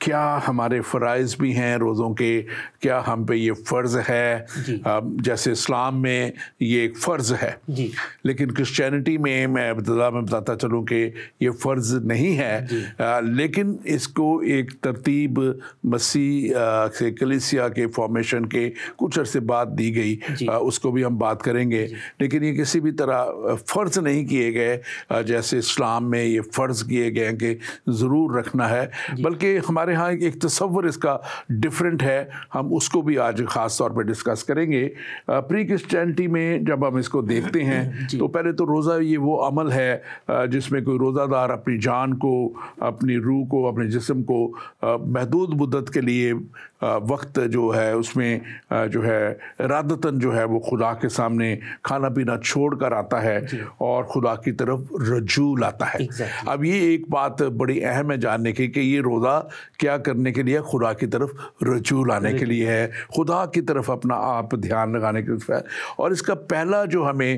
کیا ہمارے فرائض بھی ہیں روزوں کے, کیا ہم پہ یہ فرض ہے. جیسے اسلام میں یہ ایک فرض ہے, لیکن کرسچینٹی میں ابتدا میں بتاتا چلوں کہ یہ فرض نہیں ہے, لیکن اس کو ایک ترتیب مسیح سے کلیسیا کے فارمیشن کے کچھ عرصے بعد دی گئی, اس کو بھی ہم بات کریں گے. لیکن یہ کسی بھی طرح فرض نہیں کیے گئے جیسے اسلام میں یہ فرض کیے گئے کہ ضرور رکھنا ہے, بلکہ ہمارے ہاں ایک تصور اس کا ڈفرینٹ ہے. ہم اس کو بھی آج خاص طور پہ ڈسکس کریں گے. پری کرسچینٹی میں جب ہم اس کو دیکھتے ہیں تو پہلے تو روزہ یہ وہ عمل ہے جس میں کوئی روزہ دار اپنی جان کو, اپنی روح کو, اپنے جسم کو محدود مدت کے لیے وقت جو ہے اس میں جو ہے ارادتاً جو ہے وہ خدا کے سامنے کھانا پینا چھوڑ کر آتا ہے اور خدا کی طرف رجوع لاتا ہے. اب یہ ایک بات بڑی اہم ہے جاننے کی کہ یہ روزہ کیا کرنے کے لیے, خدا کی طرف رجوع لانے کے لیے ہے, خدا کی طرف اپنا آپ دھیان لگانے کے لیے ہے. اور اس کا پہلا جو ہمیں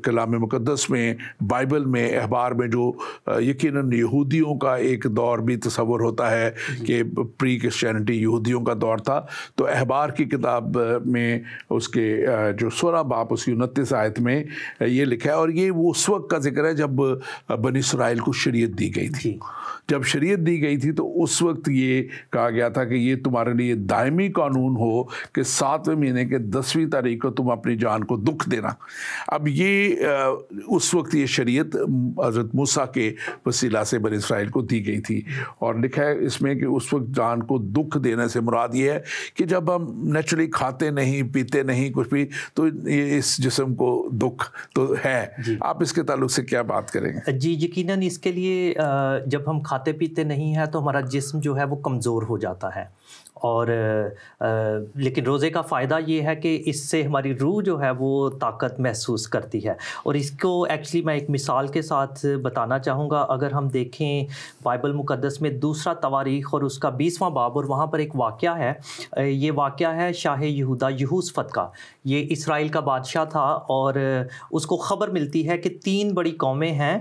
کلام مقدس میں, بائبل میں, اخبار میں جو یقیناً یہودیوں کا ایک دور بھی تصور ہوتا ہے کہ پری کرسچینٹی یہودیوں کا دور تھا, تو اخبار کی کتاب میں اس کے جو 16 باب اس کی 29 آیت میں یہ لکھا ہے. اور یہ وہ اس وقت کا ذکر ہے جب بنی اسرائیل کو شریعت دی گئی تھی. جب شریعت دی گئی تھی تو اس وقت یہ کہا گیا تھا کہ یہ تمہارے لیے دائمی قانون ہو کہ 7ویں مہینے کے 10ویں تاریخ کو تم اپنی جان کو دکھ دینا. اب یہ اس وقت یہ شریعت حضرت موسیٰ کے وسیلہ سے بنی اسرائیل کو دی گئی تھی. اور لکھا ہے اس میں کہ اس وقت جان کو دکھ دینے سے مراد یہ ہے کہ جب ہم نیچرلی کھاتے نہیں پیتے نہیں کچھ بھی تو اس جسم کو دکھ تو ہے. آپ اس کے تعلق سے کیا بات کریں گے؟ جی یقیناً اس کے لیے جب ہم کھاتے پیتے نہیں ہیں تو ہمارا جسم جو ہے وہ کمزور ہو جاتا ہے. اور لیکن روزے کا فائدہ یہ ہے کہ اس سے ہماری روح جو ہے وہ طاقت محسوس کرتی ہے. اور اس کو ایکچولی میں ایک مثال کے ساتھ بتانا چاہوں گا. اگر ہم دیکھیں بائبل مقدس میں دوسرا تواریخ اور اس کا 20واں باب, اور وہاں پر ایک واقعہ ہے, یہ واقعہ ہے شاہ یہودا یہوشفت کا. یہ اسرائیل کا بادشاہ تھا اور اس کو خبر ملتی ہے کہ 3 بڑی قومیں ہیں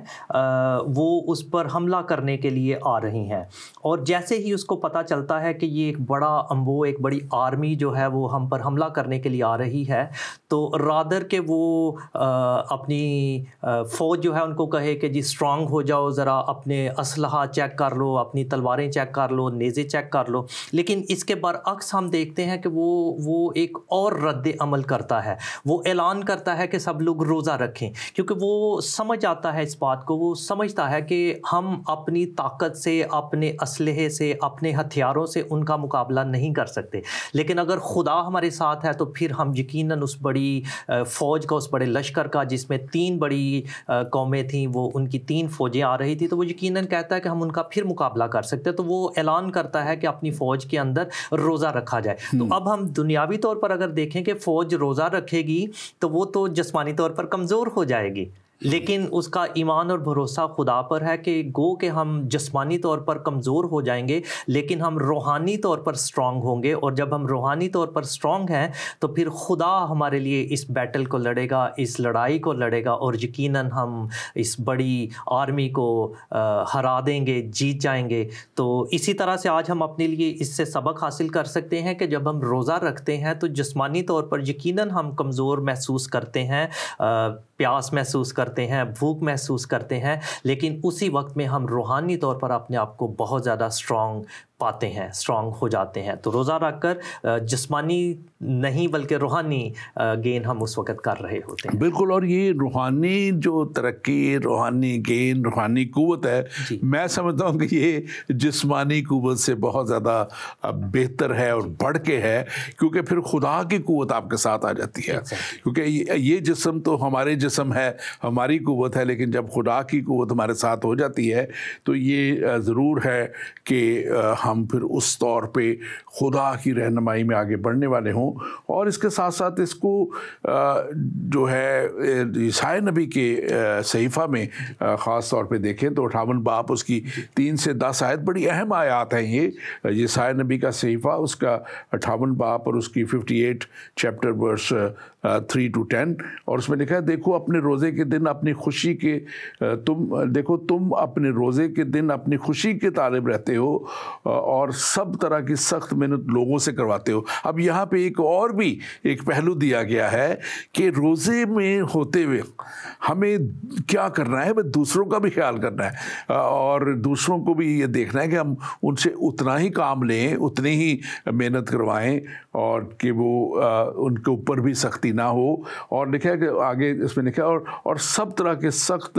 وہ اس پر حملہ کرنے کے لیے آ رہی ہیں. اور جیسے ہی اس کو پتہ چلتا ہے کہ یہ ایک بڑا ایک بڑی آرمی جو ہے وہ ہم پر حملہ کرنے کے لیے آ رہی ہے, تو رادر کہ وہ اپنی فوج جو ہے ان کو کہے کہ جی اسٹرانگ ہو جاؤ, ذرا اپنے اسلحہ چیک کر لو, اپنی تلواریں چیک کر لو, نیزے چیک کر لو. لیکن اس کے برعکس ہم دیکھتے ہیں کہ وہ ایک اور رد عمل کرتا ہے. وہ اعلان کرتا ہے کہ سب لوگ روزہ رکھیں, کیونکہ وہ سمجھ آتا ہے اس بات کو. وہ سمجھتا ہے کہ ہم اپنی طاقت سے, اپنے اسلحے سے, اپنے ہتھیاروں سے ان کا مقابلہ نہیں کر سکتے. لیکن اگر خدا ہمارے ساتھ ہے تو پھر ہم یقیناً اس بڑی فوج کا, اس بڑے لشکر کا, جس میں 3 بڑی قومیں تھیں, وہ ان کی 3 فوجیں آ رہی تھی, تو وہ یقیناً کہتا ہے کہ ہم ان کا پھر مقابلہ کر سکتے ہیں. تو وہ اعلان کرتا ہے کہ اپنی فوج کے اندر روزہ رکھا جائے. تو اب ہم دنیاوی طور پر اگر دیکھیں کہ فوج روزہ رکھے گی تو وہ تو جسمانی طور پر کمزور ہو جائے گی, لیکن اس کا ایمان اور بھروسہ خدا پر ہے کہ گو کہ ہم جسمانی طور پر کمزور ہو جائیں گے لیکن ہم روحانی طور پر سٹرونگ ہوں گے. اور جب ہم روحانی طور پر سٹرونگ ہیں تو پھر خدا ہمارے لیے اس بیٹل کو لڑے گا, اس لڑائی کو لڑے گا, اور یقیناً ہم اس بڑی آرمی کو ہرا دیں گے, جیت جائیں گے. تو اسی طرح سے آج ہم اپنے لیے اس سے سبق حاصل کر سکتے ہیں کہ جب ہم روزہ رکھتے ہیں تو جسمانی طور پر یقیناً ہم کمزور محسوس کرتے ہیں, پیاس محسوس کرتے ہیں, بھوک محسوس کرتے ہیں, لیکن اسی وقت میں ہم روحانی طور پر اپنے آپ کو بہت زیادہ سٹرونگ پاتے ہیں, سٹرونگ ہو جاتے ہیں. تو روزہ رکھ کر جسمانی نہیں بلکہ روحانی گین ہم اس وقت کر رہے ہوتے ہیں. بالکل. اور یہ روحانی جو ترقی, روحانی گین, روحانی قوت ہے, میں سمجھتا ہوں کہ یہ جسمانی قوت سے بہت زیادہ بہتر ہے اور بڑھ کے ہے, کیونکہ پھر خدا کی قوت آپ کے ساتھ آ جاتی ہے. کیونکہ یہ جسم تو ہمارے جسم ہے, ہماری قوت ہے, لیکن جب خدا کی قوت ہمارے ساتھ ہو جاتی ہے تو یہ ضرور ہے کہ ہم پھر اس طور پہ خدا کی رہنمائی میں آگے بڑھنے والے ہوں. اور اس کے ساتھ ساتھ اس کو جو ہے یسائی نبی کے صحیفہ میں خاص طور پہ دیکھیں تو 58 باب اس کی 3 سے 10 آیت بڑی اہم آیات ہیں. یہ یسائی نبی کا صحیفہ, اس کا 58 باب اور اس کی 58 چیپٹر ورس 3 to 10, اور اس میں لکھا ہے دیکھو اپنے روزے کے دن اپنی خوشی کے تم اپنے روزے کے دن اپنی خوشی کے طالب رہتے ہو اور سب طرح کی سخت محنت لوگوں سے کرواتے ہو. اب یہاں پہ ایک اور بھی ایک پہلو دیا گیا ہے کہ روزے میں ہوتے ہوئے ہمیں کیا کرنا ہے, دوسروں کا بھی خیال کرنا ہے اور دوسروں کو بھی یہ دیکھنا ہے کہ ہم ان سے اتنا ہی کام لیں, اتنی ہی محنت کروائیں اور کہ وہ ان کے اوپر بھی سختی نہ ہو. اور لکھا ہے کہ آگے اس میں لکھا ہے اور سب طرح کے سخت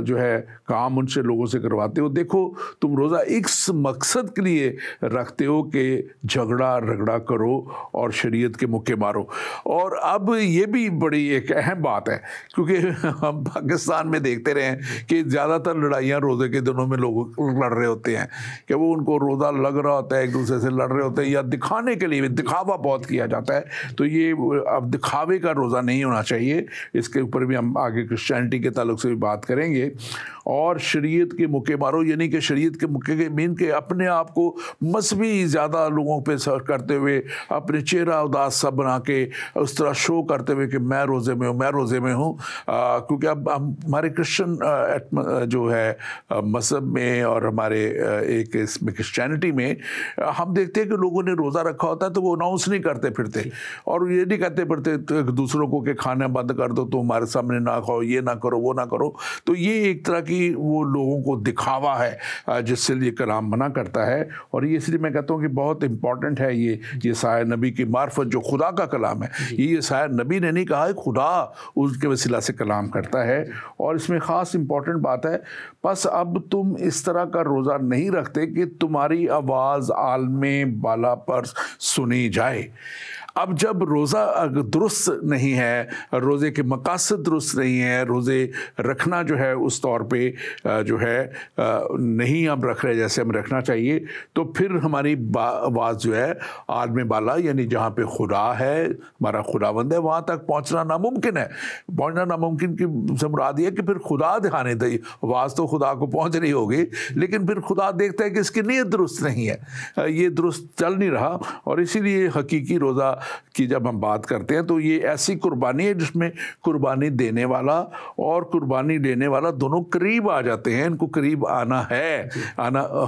جو ہے کام ان سے لوگوں سے کرواتے ہو. دیکھو تم روزہ اس مقصد کے لیے رکھتے ہو کہ جھگڑا رگڑا کرو اور شریعت کے مکے مارو. اور اب یہ بھی بڑی ایک اہم بات ہے کیونکہ ہم پاکستان میں دیکھتے رہے ہیں کہ زیادہ تر لڑائیاں روزے کے دنوں میں لوگ لڑ رہے ہوتے ہیں کہ وہ ان کو روزہ لگ رہا ہوتا ہے, ایک دوسرے سے لڑ رہے ہوتے ہیں یا دکھانے کے لیے دکھاوا بہت کیا جاتا ہے. تو یہ اب دکھاوے کا روزہ نہیں ہونا چاہیے. اس کے اوپر بھی ہم آگے کرسچینٹی کے تعلق سے بھی بات کریں گے. اور شریعت کے مکے مارو یعنی کہ شریعت کے مکے کے مین کے اپنے آپ کو مذہبی زیادہ لوگوں پہ سر کرتے ہوئے اپنے چہرہ اداس سا بنا کے اس طرح شو کرتے ہوئے کہ میں روزے میں ہوں میں روزے میں ہوں. کیونکہ اب ہمارے کرسچن جو ہے مذہب میں اور ہمارے ایک اس میں کرسچینٹی میں ہم دیکھتے ہیں کہ لوگوں نے روزہ رکھا ہوتا ہے تو وہ اناؤنس نہیں کرتے پھرتے اور یہ نہیں کہتے پھرتے دوسروں کو کہ کھانا بند کر دو, تو ہمارے سامنے نہ کھاؤ, یہ نہ کرو وہ نہ کرو. تو یہ ایک طرح کی وہ لوگوں کو دکھاوا ہے جس سے یہ کلام منع کرتا ہے. اور یہ اس لیے میں کہتا ہوں کہ بہت امپورٹنٹ ہے یہ سایہ نبی کی معرفت جو خدا کا کلام ہے. یہ سایہ نبی نے نہیں کہا ہے, خدا اس کے وسیلہ سے کلام کرتا ہے. اور اس میں خاص امپورٹنٹ بات ہے, بس اب تم اس طرح کا روزہ نہیں رکھتے کہ تمہاری آواز عالم بالا پر سنی جائے. اب جب روزہ درست نہیں ہے, روزے کے مقاصد درست نہیں ہے, روزے رکھنا جو ہے اس طور پہ جو ہے نہیں ہم رکھ رہے جیسے ہم رکھنا چاہیے, تو پھر ہماری آواز جو ہے عالم بالا یعنی جہاں پہ خدا ہے, ہمارا خداوند ہے, وہاں تک پہنچنا ناممکن ہے. پہنچنا ناممکن کی سے مراد یہ ہے کہ پھر خدا دکھانے دے, آواز تو خدا کو پہنچ رہی ہوگی لیکن پھر خدا دیکھتا ہے کہ اس کی نیت درست نہیں ہے, یہ درست چل نہیں رہا. اور اسی لیے حقیقی روزہ کی جب ہم بات کرتے ہیں تو یہ ایسی قربانی ہے جس میں قربانی دینے والا اور قربانی لینے والا دونوں قریب آ جاتے ہیں. ان کو قریب آنا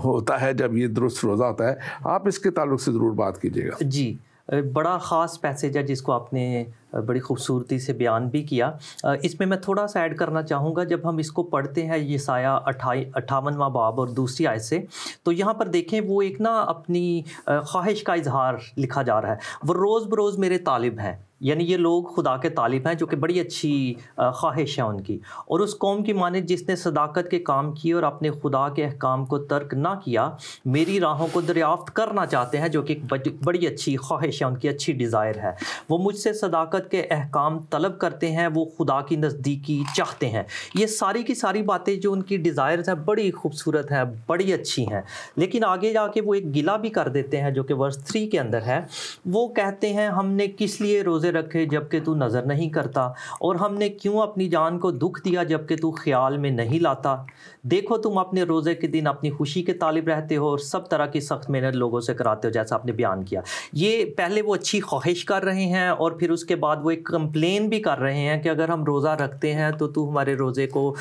ہوتا ہے جب یہ درست روزہ ہوتا ہے. آپ اس کے تعلق سے ضرور بات کیجیے گا. جی, بڑا خاص پیسیج ہے جس کو آپ نے بڑی خوبصورتی سے بیان بھی کیا. اس میں تھوڑا سا ایڈ کرنا چاہوں گا. جب ہم اس کو پڑھتے ہیں یہ سایہ 58واں باب اور دوسری آیت سے, تو یہاں پر دیکھیں وہ ایک اپنی خواہش کا اظہار لکھا جا رہا ہے. وہ روز بروز میرے طالب ہیں, یعنی یہ لوگ خدا کے طالب ہیں جو کہ بڑی اچھی خواہش ہے ان کی. اور اس قوم کی مانند جس نے صداقت کے کام کیے اور اپنے خدا کے احکام کو ترک نہ کیا, میری راہوں کو دریافت کرنا چاہتے ہیں, جو کہ ایک بڑی اچھی خواہش ہے, ان کی اچھی ڈیزائر ہے. وہ مجھ سے صداقت کے احکام طلب کرتے ہیں, وہ خدا کی نزدیکی چاہتے ہیں. یہ ساری کی ساری باتیں جو ان کی ڈیزائرز ہیں بڑی خوبصورت ہیں, بڑی اچھی ہیں. لیکن آگے جا کے وہ ایک گلہ بھی کر دیتے ہیں جو کہ ورس 3 کے اندر ہے. وہ کہتے ہیں ہم نے کس لیے روزے رکھے جب کہ تو نظر نہیں کرتا, اور ہم نے کیوں اپنی جان کو دکھ دیا جب کہ تو خیال میں نہیں لاتا. دیکھو تم اپنے روزے کے دن اپنی خوشی کے طالب رہتے ہو اور سب طرح کی سخت محنت لوگوں سے کراتے ہو, جیسا آپ نے بیان کیا. یہ پہلے وہ اچھی خواہش کر رہے ہیں اور پھر اس کے بعد وہ ایک کمپلین بھی کر رہے ہیں کہ اگر ہم روزہ رکھتے ہیں تو ہمارے روزے کو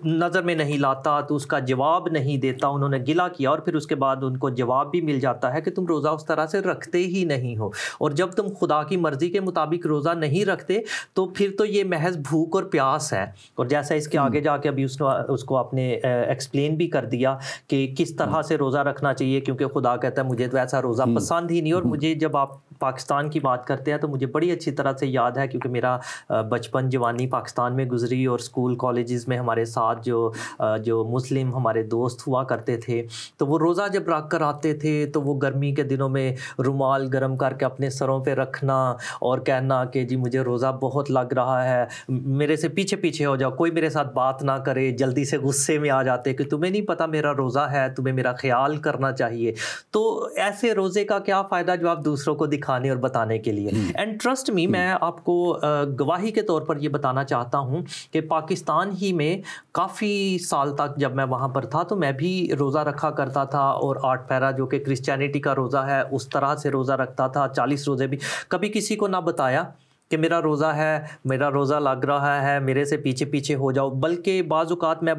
نظر میں نہیں لاتا, تو اس کا جواب نہیں دیتا. انہوں نے گلہ کیا اور پھر اس کے بعد ان کو جواب بھی مل جاتا ہے کہ تم روزہ اس طرح سے رکھتے ہی نہیں ہو, اور جب تم خدا کی مرضی کے مطابق روزہ نہیں رکھتے تو پھر تو یہ محض بھوک اور پیاس ہے. اور جیسا اس کے آگے جا کے ابھی اس کو آپ نے ایکسپلین بھی کر دیا کہ کس طرح سے روزہ رکھنا چاہیے, کیونکہ خدا کہتا ہے مجھے تو ایسا روزہ پسند ہی نہیں. اور مجھے جب آپ پاکستان کی بات کرتے ہیں تو مجھے بڑی اچھی طرح سے یاد ہے, کیونکہ میرا بچپن جوانی پاکستان میں گزری اور اسکول کالجز میں ہمارے ساتھ جو مسلم ہمارے دوست ہوا کرتے تھے, تو وہ روزہ جب رکھ کر آتے تھے تو وہ گرمی کے دنوں میں رومال گرم کر کے اپنے سروں پہ رکھنا اور کہنا کہ جی مجھے روزہ بہت لگ رہا ہے, میرے سے پیچھے پیچھے ہو جاؤ, کوئی میرے ساتھ بات نہ کرے, جلدی سے غصے میں آ جاتے کہ تمہیں نہیں پتہ میرا روزہ ہے, تمہیں میرا خیال کرنا چاہیے. تو ایسے روزے کا کیا فائدہ جو آپ دوسروں کو دکھانے اور بتانے کے لیے. اینڈ ٹرسٹ می, میں آپ کو گواہی کے طور پر یہ بتانا چاہتا ہوں کہ پاکستان ہی میں کافی سال تک جب میں وہاں پر تھا تو میں بھی روزہ رکھا کرتا تھا, اور 8 پیرا جو کہ کرسچینٹی کا روزہ ہے اس طرح سے روزہ رکھتا تھا. 40 روزے بھی کبھی کسی کو نہ بتایا کہ میرا روزہ ہے, میرا روزہ لگ رہا ہے, میرے سے پیچھے پیچھے ہو جاؤ. بلکہ بعض اوقات میں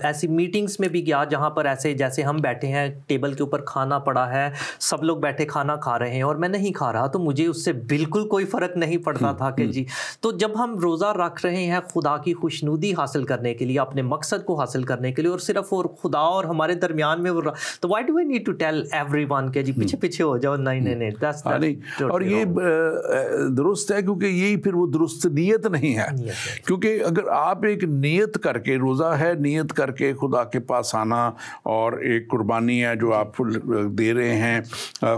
ایسی میٹنگز میں بھی گیا جہاں پر ایسے جیسے ہم بیٹھے ہیں, ٹیبل کے اوپر کھانا پڑا ہے, سب لوگ بیٹھے کھانا کھا رہے ہیں اور میں نہیں کھا رہا, تو مجھے اس سے بالکل کوئی فرق نہیں پڑتا تھا کہ جی. تو جب ہم روزہ رکھ رہے ہیں خدا کی خوشنودی حاصل کرنے کے لیے, اپنے مقصد کو حاصل کرنے کے لیے, اور صرف اور خدا اور ہمارے درمیان میں وہ, تو why do I need to tell everyone ون کہ جی پیچھے پیچھے ہو جاؤ. نہیں, اور یہ درست ہے کیونکہ یہی پھر وہ درست نیت نہیں ہے. کیونکہ اگر آپ ایک نیت کر کے, روزہ ہے نیت کر کے خدا کے پاس آنا, اور ایک قربانی ہے جو آپ دے رہے ہیں,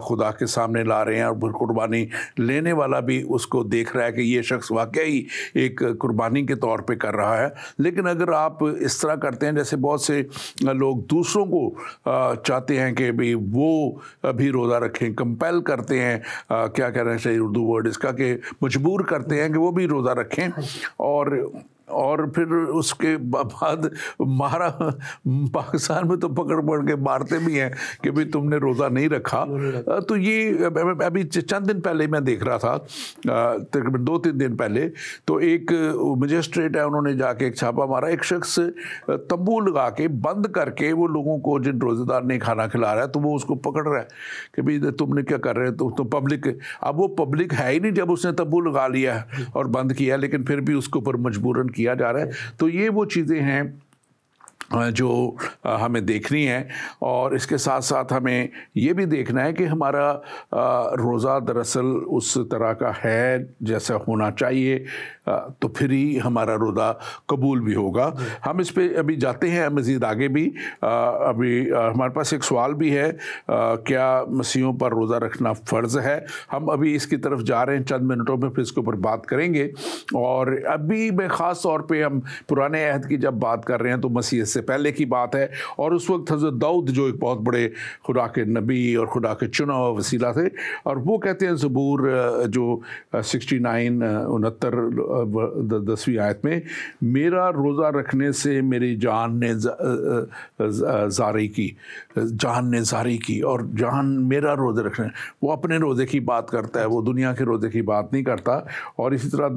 خدا کے سامنے لا رہے ہیں, اور قربانی لینے والا بھی اس کو دیکھ رہا ہے کہ یہ شخص واقعی ایک قربانی کے طور پہ کر رہا ہے. لیکن اگر آپ اس طرح کرتے ہیں جیسے بہت سے لوگ دوسروں کو چاہتے ہیں کہ بھی وہ بھی روزہ رکھیں, کمپیل کرتے ہیں, کیا کہنا چاہیے اردو ورڈ اس کا, کہ مجبور کرتے ہیں کہ وہ بھی روزہ رکھیں, اور پھر اس کے بعد مارا, پاکستان میں تو پکڑ کے مارتے بھی ہیں کہ بھی تم نے روزہ نہیں رکھا. تو یہ ابھی چند دن پہلے میں دیکھ رہا تھا, تقریباً 2-3 دن پہلے, تو ایک مجسٹریٹ ہے, انہوں نے جا کے ایک چھاپا مارا. ایک شخص تمبو لگا کے بند کر کے وہ لوگوں کو جن روزے دار نہیں کھانا کھلا رہا ہے, تو وہ اس کو پکڑ رہا ہے کہ بھائی تم نے کیا کر رہے ہو, تو پبلک, اب وہ پبلک ہے ہی نہیں جب اس نے تمبو لگا لیا ہے اور بند کیا, لیکن پھر بھی اس کے اوپر مجبوراً کیا جا رہا ہے. تو یہ وہ چیزیں ہیں جو ہمیں دیکھنی ہے, اور اس کے ساتھ ساتھ ہمیں یہ بھی دیکھنا ہے کہ ہمارا روزہ دراصل اس طرح کا ہے جیسا ہونا چاہیے, تو پھر ہی ہمارا روزہ قبول بھی ہوگا. ہم اس پہ ابھی جاتے ہیں مزید آگے بھی. ابھی ہمارے پاس ایک سوال بھی ہے, کیا مسیحوں پر روزہ رکھنا فرض ہے. ہم ابھی اس کی طرف جا رہے ہیں, چند منٹوں میں پھر اس کے اوپر بات کریں گے. اور ابھی میں خاص طور پہ ہم پرانے عہد کی جب بات کر رہے ہیں تو مسیح سے پہلے کی بات ہے, اور اس وقت حضرت داؤد جو ایک بہت بڑے خدا کے نبی اور خدا کے چنا ہوا وسیلہ تھے, اور وہ کہتے ہیں زبور جو 69 10ویں آیت میں, میرا روزہ رکھنے سے میری جان نے زاری کی, جان نے زاری کی. اور جان میرا روزہ رکھنے, وہ اپنے روزے کی بات کرتا ہے, وہ دنیا کے روزے کی بات نہیں کرتا. اور اسی طرح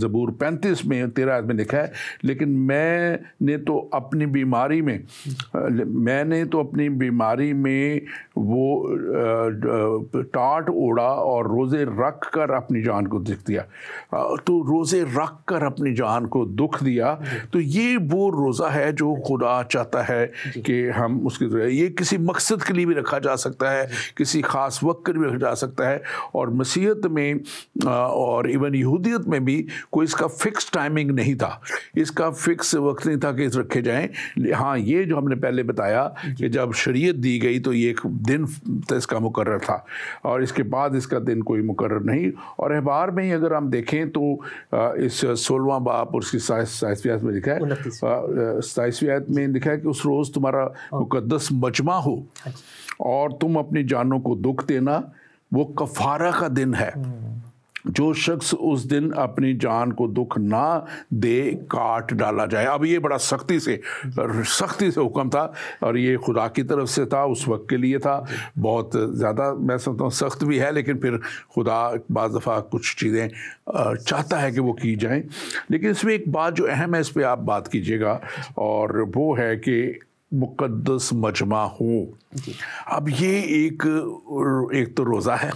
زبور 35 میں 13 آیت میں لکھا ہے, لیکن میں نے تو اپنی بیماری میں وہ ٹاٹ اوڑا اور روزے رکھ کر اپنی جان کو دکھ دیا. تو روزے رکھ کر اپنی جان کو دکھ دیا, تو یہ وہ روزہ ہے جو خدا چاہتا ہے کہ ہم اس کی, یہ کسی مقصد کے لیے بھی رکھا جا سکتا ہے, کسی خاص وقت کے لیے رکھا جا سکتا ہے. اور مسیحیت میں اور ایون یہودیت میں بھی کوئی اس کا فکس ٹائمنگ نہیں تھا, اس کا فکس وقت نہیں تھا کہ رکھے جائیں. ہاں, یہ جو ہم نے پہلے بتایا کہ جب شریعت دی گئی تو یہ ایک دن اس کا مقرر تھا, اور اس کے بعد اس کا دن کوئی مقرر نہیں. اور احبار میں ہی اگر ہم دیکھیں تو اس 16واں باب اور اس کی 27ویں آیت میں لکھا ہے, 27ویں آیت میں لکھا ہے کہ اس روز تمہارا مقدس مجمع ہو اور تم اپنی جانوں کو دکھ دینا, وہ کفارہ کا دن ہے. جو شخص اس دن اپنی جان کو دکھ نہ دے کاٹ ڈالا جائے. اب یہ بڑا سختی سے حکم تھا, اور یہ خدا کی طرف سے تھا, اس وقت کے لیے تھا. بہت زیادہ میں سمجھتا ہوں سخت بھی ہے, لیکن پھر خدا بعض دفعہ کچھ چیزیں چاہتا ہے کہ وہ کی جائیں. لیکن اس میں ایک بات جو اہم ہے, اس پہ آپ بات کیجیے گا, اور وہ ہے کہ مقدس مجمع ہو. اب یہ ایک تو روزہ ہے,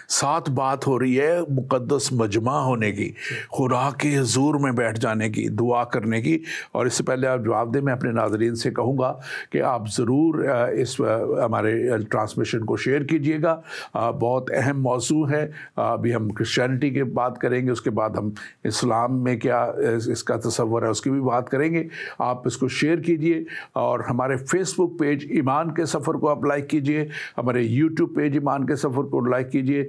ساتھ بات ہو رہی ہے مقدس مجمع ہونے کی, خدا کے حضور میں بیٹھ جانے کی, دعا کرنے کی. اور اس سے پہلے آپ جواب دیں, میں اپنے ناظرین سے کہوں گا کہ آپ ضرور اس ہمارے ٹرانسمیشن کو شیئر کیجئے گا. بہت اہم موضوع ہے. ابھی ہم کرسچینٹی کی بات کریں گے, اس کے بعد ہم اسلام میں کیا اس کا تصور ہے اس کی بھی بات کریں گے. آپ اس کو شیئر کیجئے, اور ہمارے فیس بک پیج ایمان کے سفر کو آپ لائک کیجئے, ہمارے یوٹیوب پیج ایمان کے سفر کو لائک کیجئے,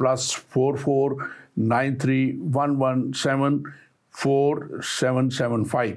+44 93 1174775।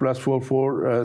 +44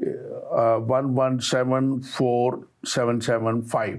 1174775।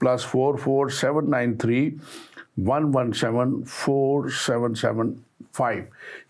+44 793 1174775।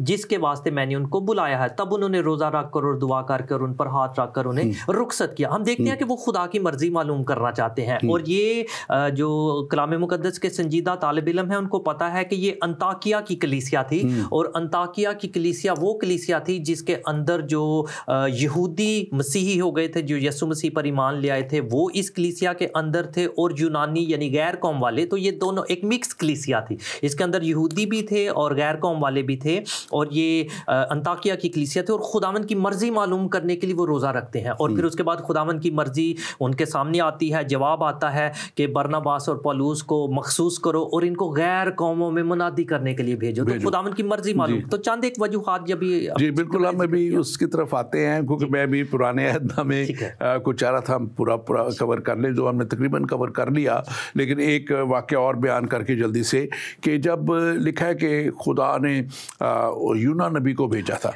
جس کے واسطے میں نے ان کو بلایا ہے. تب انہوں نے روزہ رکھ کر اور دعا کر کے اور ان پر ہاتھ رکھ کر انہیں رخصت کیا. ہم دیکھتے ہیں کہ وہ خدا کی مرضی معلوم کرنا چاہتے ہیں, اور یہ جو کلام مقدس کے سنجیدہ طالب علم ہیں ان کو پتا ہے کہ یہ انطاکیہ کی کلیسیا تھی, اور انطاکیہ کی کلیسیا وہ کلیسیا تھی جس کے اندر جو یہودی مسیحی ہو گئے تھے, جو یسوع مسیح پر ایمان لے آئے تھے, وہ اس کلیسیا کے اندر تھے, اور یونانی یعنی غیر قوم والے. تو یہ دونوں ایک مکس کلیسیا تھی, اس کے اندر یہودی بھی تھے اور غیر قوم والے بھی تھے, اور یہ انطاکیہ کی کلیسیا تھی. اور خداوند کی مرضی معلوم کرنے کے لیے وہ روزہ رکھتے ہیں, اور پھر اس کے بعد خداوند کی مرضی ان کے سامنے آتی ہے, جواب آتا ہے کہ برناباس اور پولوس کو مخصوص کرو اور ان کو غیر قوموں میں منادی کرنے کے لیے بھیجو. تو خداوند کی مرضی معلوم. تو چند ایک وجوہات جب جی بالکل ہم ابھی اس کی طرف آتے ہیں, کیونکہ میں بھی پرانے عہد میں کچھ چاہ رہا تھا ہم پورا کور کر لیں, جو ہم نے تقریباً کور کر لیا, لیکن ایک واقعہ اور بیان کر کے جلدی سے, کہ جب لکھا ہے کہ خدا نے یونا نبی کو بھیجا تھا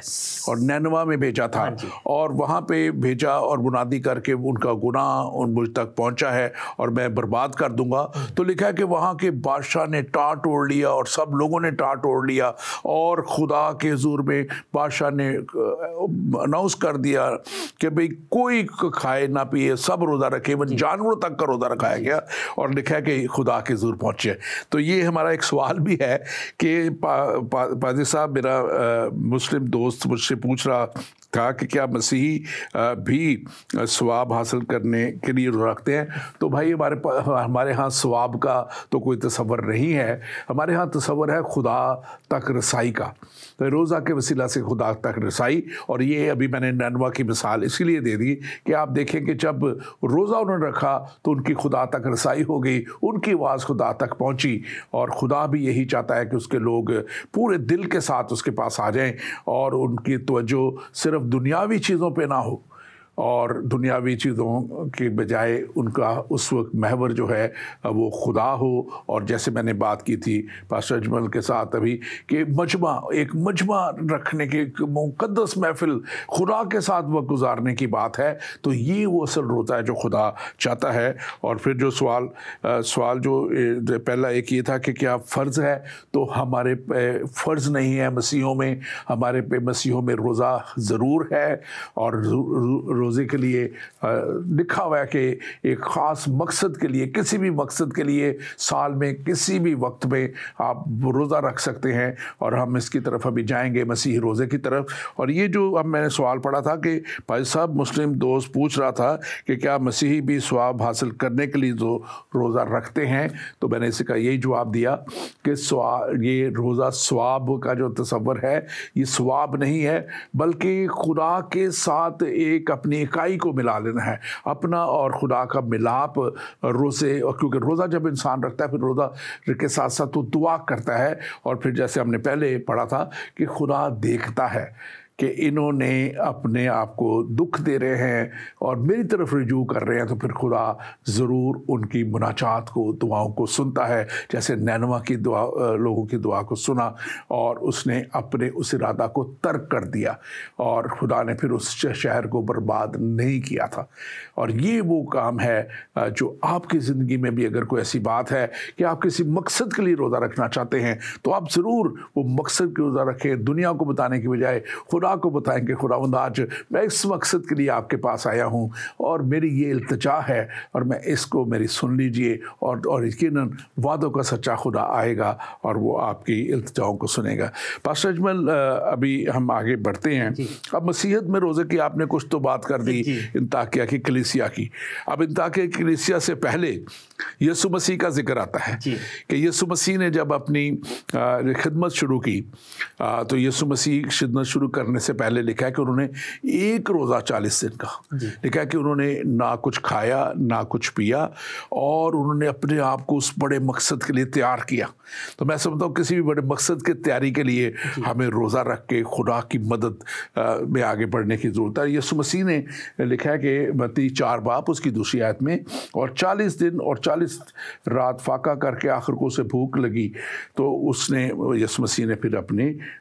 اور نینوا میں بھیجا تھا, اور وہاں پہ بھیجا اور منادی کر کے ان کا گناہ مجھ تک پہنچا ہے اور میں برباد کر دوں گا. تو لکھا ہے کہ وہاں کے بادشاہ نے ٹاٹ اوڑ لیا اور سب لوگوں نے ٹاٹ اوڑ لیا, اور خدا کے حضور میں بادشاہ نے اناؤنس کر دیا کہ بھئی کوئی کھائے نہ پیے, سب روزہ رکھے, جانوروں تک کا روزہ رکھایا گیا, اور لکھا ہے کہ خدا کے حضور پہنچے. تو یہ ہمارا ایک سوال بھی ہے کہ پادری صاحب, میرا مسلم دوست مجھ سے پوچھ رہا تھا کہ کیا مسیحی بھی ثواب حاصل کرنے کے لیے رکھتے ہیں؟ تو بھائی ہمارے ہاں ثواب کا تو کوئی تصور نہیں ہے, ہمارے ہاں تصور ہے خدا تک رسائی کا, روزہ کے وسیلہ سے خدا تک رسائی. اور یہ ابھی میں نے نینوا کی مثال اسی لیے دے دی کہ آپ دیکھیں کہ جب روزہ انہوں نے رکھا تو ان کی خدا تک رسائی ہو گئی, ان کی آواز خدا تک پہنچی, اور خدا بھی یہی چاہتا ہے کہ اس کے لوگ پورے دل کے ساتھ اس کے پاس آ جائیں, اور ان کی توجہ صرف دنیاوی چیزوں پہ نہ ہو, اور دنیاوی چیزوں کے بجائے ان کا اس وقت محور جو ہے وہ خدا ہو. اور جیسے میں نے بات کی تھی پاسٹر اجمل کے ساتھ ابھی کہ ایک مجمع رکھنے کی مقدس محفل خدا کے ساتھ وقت گزارنے کی بات ہے, تو یہ وہ اصل روزہ ہے جو خدا چاہتا ہے. اور پھر جو سوال جو پہلا ایک یہ تھا کہ کیا فرض ہے, تو ہمارے فرض نہیں ہے مسیحوں میں, ہمارے پہ مسیحوں میں روزہ ضرور ہے, اور روزے کے لیے لکھا ہوا ہے کہ ایک خاص مقصد کے لیے, کسی بھی مقصد کے لیے سال میں کسی بھی وقت میں آپ روزہ رکھ سکتے ہیں, اور ہم اس کی طرف ابھی جائیں گے مسیحی روزے کی طرف. اور یہ جو اب میں نے سوال پڑھا تھا کہ بھائی صاحب مسلم دوست پوچھ رہا تھا کہ کیا مسیحی بھی ثواب حاصل کرنے کے لیے جو روزہ رکھتے ہیں, تو میں نے اسے کا یہی جواب دیا کہ یہ روزہ ثواب کا جو تصور ہے یہ ثواب نہیں ہے, بلکہ خدا کے ساتھ ایک اپنی اکائی کو ملا لینا ہے, اپنا اور خدا کا ملاپ روزے. اور کیونکہ روزہ جب انسان رکھتا ہے پھر روزہ کے ساتھ ساتھ وہ دعا کرتا ہے, اور پھر جیسے ہم نے پہلے پڑھا تھا کہ خدا دیکھتا ہے کہ انہوں نے اپنے آپ کو دکھ دے رہے ہیں اور میری طرف رجوع کر رہے ہیں, تو پھر خدا ضرور ان کی مناجات کو, دعاؤں کو سنتا ہے, جیسے نینوا کی لوگوں کی دعا کو سنا, اور اس نے اپنے اس ارادہ کو ترک کر دیا, اور خدا نے پھر اس شہر کو برباد نہیں کیا تھا. اور یہ وہ کام ہے جو آپ کی زندگی میں بھی اگر کوئی ایسی بات ہے کہ آپ کسی مقصد کے لیے روزہ رکھنا چاہتے ہیں, تو آپ ضرور وہ مقصد کے روزہ رکھیں, دنیا کو بتانے کی بجائے خدا کو بتائیں کہ خداوند آج میں اس مقصد کے لیے آپ کے پاس آیا ہوں, اور میری یہ التجا ہے, اور میں اس کو میری سن لیجئے, اور یقیناً وعدوں کا سچا خدا آئے گا اور وہ آپ کی التجاؤں کو سنے گا. پاسٹر اجمل ابھی ہم آگے بڑھتے ہیں. اب مسیحیت میں روزے کی آپ نے کچھ تو بات کر دی انطاکیہ کی کلیسیا کی. اب انطاکیہ کی کلیسیا سے پہلے یسوع مسیح کا ذکر آتا ہے کہ یسوع مسیح نے جب اپنی خدمت شروع کی, تو یسوع مسیح خدمت شروع کرنے سے پہلے لکھا ہے کہ انہوں نے ایک روزہ 40 دن کا لکھا ہے کہ انہوں نے نہ کچھ کھایا نہ کچھ پیا, اور انہوں نے اپنے آپ کو اس بڑے مقصد کے لیے تیار کیا. تو میں سمجھتا ہوں کسی بھی بڑے مقصد کے تیاری کے لیے ہمیں روزہ رکھ کے خدا کی مدد میں آگے بڑھنے کی ضرورت ہے. یسوع مسیح نے لکھا ہے کہ متی 4 باب اس کی دوسری آیت میں, اور 40 دن اور 40 رات فاقہ کر کے آخر کو اسے بھوک لگی, تو اس نے یسوع مسیح نے پھر اپنے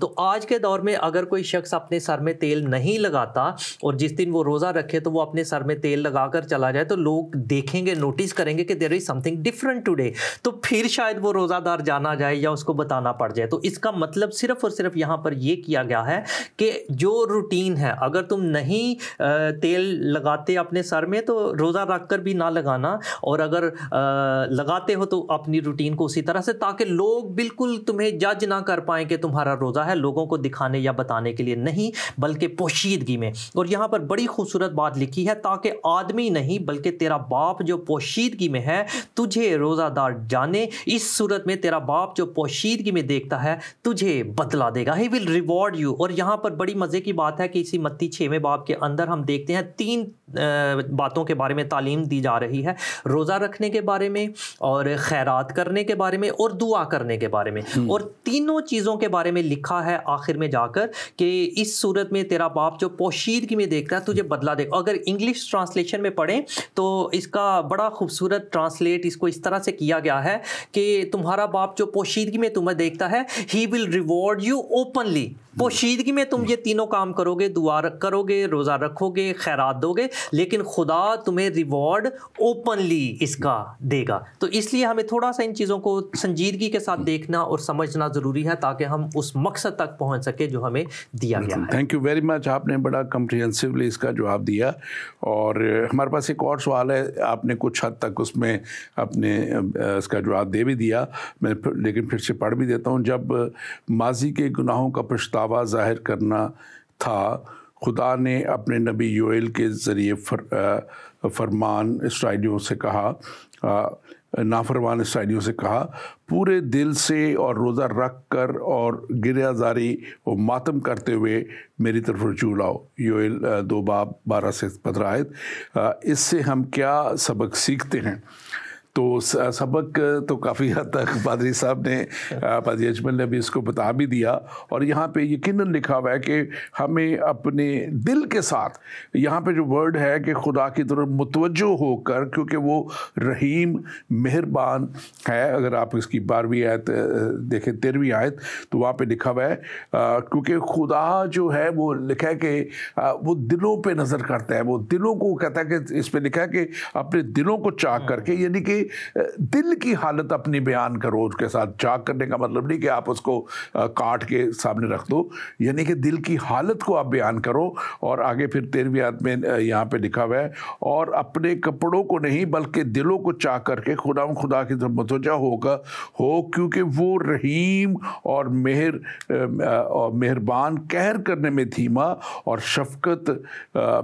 تو آج کے دور میں اگر کوئی شخص اپنے سر میں تیل نہیں لگاتا اور جس دن وہ روزہ رکھے تو وہ اپنے سر میں تیل لگا کر چلا جائے تو لوگ دیکھیں گے, نوٹس کریں گے کہ دیر از سم تھنگ ڈفرنٹ ٹوڈے, تو پھر شاید وہ روزہ دار جانا جائے یا اس کو بتانا پڑ جائے. تو اس کا مطلب صرف اور صرف یہاں پر یہ کیا گیا ہے کہ جو روٹین ہے, اگر تم نہیں تیل لگاتے اپنے سر میں تو روزہ رکھ کر بھی نہ لگانا, اور اگر لگاتے ہو تو اپنی روٹین کو اسی طرح سے, تاکہ لوگ بالکل تمہیں جج نہ کر پائیں کہ تمہارا روزہ ہے, لوگوں کو دکھانے یا بتانے کے لیے نہیں بلکہ پوشیدگی میں. اور یہاں پر بڑی خوبصورت بات لکھی ہے, تاکہ آدمی نہیں بلکہ تیرا باپ جو پوشیدگی میں ہے تجھے روزہ دار جانے. اس صورت میں تیرا باپ جو پوشیدگی میں دیکھتا ہے تجھے بدلہ دے گا, ہی ول ریوارڈ یو. اور یہاں پر بڑی مزے کی بات ہے کہ اسی متی 6ویں باب کے اندر ہم دیکھتے ہیں 3 باتوں کے بارے میں تعلیم دی جا رہی ہے, روزہ رکھنے کے بارے میں, اور خیرات کرنے کے بارے میں, اور دعا کرنے کے بارے میں. اور تینوں چیزوں کے بارے میں لکھا ہے آخر میں جا کر کہ اس صورت میں تیرا باپ جو پوشیدگی میں دیکھتا ہے تجھے بدلہ دے گا. اگر انگلش ٹرانسلیشن میں پڑھیں تو اس کا بڑا خوبصورت ٹرانسلیٹ اس کو اس طرح سے کیا گیا ہے کہ تمہارا باپ جو پوشیدگی میں تمہیں دیکھتا ہے, ہی ول ریوارڈ یو اوپنلی. پوشیدگی میں تم یہ تینوں کام کرو گے, دعا کرو گے, روزہ رکھو گے, خیرات دو گے, لیکن خدا تمہیں ریوارڈ اوپنلی اس کا دے گا. تو اس لیے ہمیں تھوڑا سا ان چیزوں کو سنجیدگی کے ساتھ دیکھنا اور سمجھنا ضروری ہے تاکہ ہم اس مقصد تک پہنچ سکے جو ہمیں دیا گیا ہے. تھینک یو ویری مچ, آپ نے بڑا کمپریہنسولی اس کا جواب دیا. اور ہمارے پاس ایک اور سوال ہے, آپ نے کچھ حد تک اس میں اپنے اس کا جواب دے بھی دیا, میں لیکن پھر سے پڑھ بھی دیتا ہوں. جب ماضی کے گناہوں کا پچھتاوا ظاہر کرنا تھا, خدا نے اپنے نبی یوئیل کے ذریعے فرمان اسرائیلیوں سے کہا, نافرمان اسرائیلیوں سے کہا, پورے دل سے اور روزہ رکھ کر اور گریہ زاری و ماتم کرتے ہوئے میری طرف رجوع لاؤ. یوئیل 2 باب 12 سے 15 آیت. اس سے ہم کیا سبق سیکھتے ہیں؟ تو سبق تو کافی حد تک پادری صاحب نے, پادری اجمل نے بھی اس کو بتا بھی دیا. اور یہاں پہ یقیناً لکھا ہوا ہے کہ ہمیں اپنے دل کے ساتھ, یہاں پہ جو ورڈ ہے کہ خدا کی طرف متوجہ ہو کر, کیونکہ وہ رحیم مہربان ہے. اگر آپ اس کی 12ویں آیت دیکھیں, 13ویں آیت, تو وہاں پہ لکھا ہوا ہے کیونکہ خدا جو ہے وہ لکھا ہے کہ وہ دلوں پہ نظر کرتا ہے, وہ دلوں کو کہتا ہے کہ اس پہ لکھا ہے کہ اپنے دلوں کو چاک کر کے, یعنی کہ دل کی حالت اپنی بیان کرو. اس کے ساتھ چاک کرنے کا مطلب نہیں کہ آپ اس کو کاٹ کے سامنے رکھ دو, یعنی کہ دل کی حالت کو آپ بیان کرو. اور آگے پھر 13ویں آیت میں یہاں پہ لکھا ہوا ہے, اور اپنے کپڑوں کو نہیں بلکہ دلوں کو چاک کر کے خدا کی طرف متوجہ ہو, کیونکہ وہ رحیم اور مہربان, قہر کرنے میں دھیما اور شفقت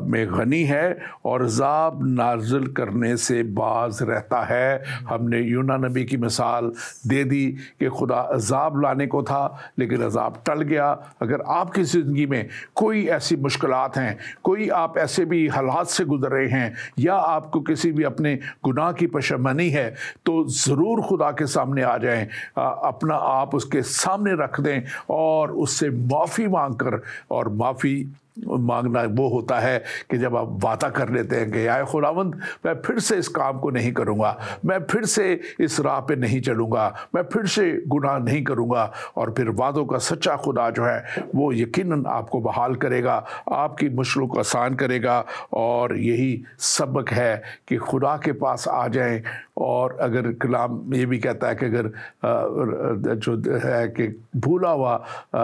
میں غنی ہے, اور عذاب نازل کرنے سے باز رہتا ہے. ہم نے یونا نبی کی مثال دے دی کہ خدا عذاب لانے کو تھا لیکن عذاب ٹل گیا. اگر آپ کی زندگی میں کوئی ایسی مشکلات ہیں, کوئی آپ ایسے بھی حالات سے گزر رہے ہیں, یا آپ کو کسی بھی اپنے گناہ کی پشیمانی ہے, تو ضرور خدا کے سامنے آ جائیں, اپنا آپ اس کے سامنے رکھ دیں اور اس سے معافی مانگ کر. اور معافی مانگنا وہ ہوتا ہے کہ جب آپ وعدہ کر لیتے ہیں کہ اے خداوند میں پھر سے اس کام کو نہیں کروں گا, میں پھر سے اس راہ پہ نہیں چلوں گا, میں پھر سے گناہ نہیں کروں گا. اور پھر وعدوں کا سچا خدا جو ہے وہ یقیناً آپ کو بحال کرے گا, آپ کی مشکلوں کو آسان کرے گا. اور یہی سبق ہے کہ خدا کے پاس آ جائیں. اور اگر کلام یہ بھی کہتا ہے کہ اگر جو ہے کہ بھولا ہوا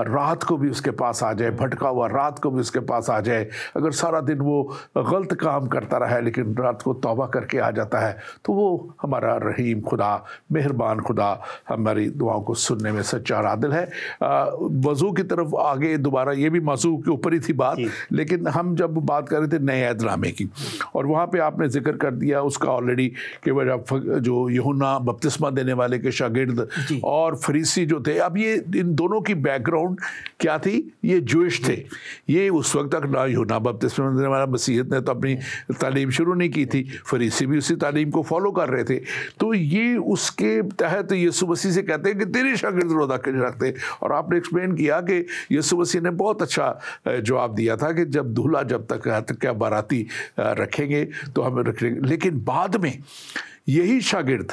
رات کو بھی اس کے پاس آ جائے, بھٹکا ہوا رات کو بھی اس کے پاس آ جائے, اگر سارا دن وہ غلط کام کرتا رہا ہے لیکن رات کو توبہ کر کے آ جاتا ہے, تو وہ ہمارا رحیم خدا, مہربان خدا ہماری دعاؤں کو سننے میں سچا اور عادل ہے. وضو کی طرف آگے دوبارہ, یہ بھی موضوع کے اوپر ہی تھی بات, لیکن ہم جب بات کر رہے تھے نئے عہد نامے کی, اور وہاں پہ آپ نے ذکر کر دیا اس کا آلریڈی کہ جو یوحنا بپتسمہ دینے والے کے شاگرد اور فریسی جو تھے, اب یہ ان دونوں کی بیک گراؤنڈ کیا تھی؟ یہ جوئش تھے. یہ اس وقت تک نہ یوحنا بپتسمہ دینے والا مسیحیت نے تو اپنی تعلیم شروع نہیں کی تھی, فریسی بھی اسی تعلیم کو فالو کر رہے تھے. تو یہ اس کے تحت یسوع مسیح سے کہتے ہیں کہ تیرے شاگرد روزہ رکھتے. اور آپ نے ایکسپلین کیا کہ یسوع مسیح نے بہت اچھا جواب دیا تھا کہ جب دولہا جب تک کیا باراتی رکھیں گے تو ہمیں رکھیں گے. لیکن بعد میں یہی شاگرد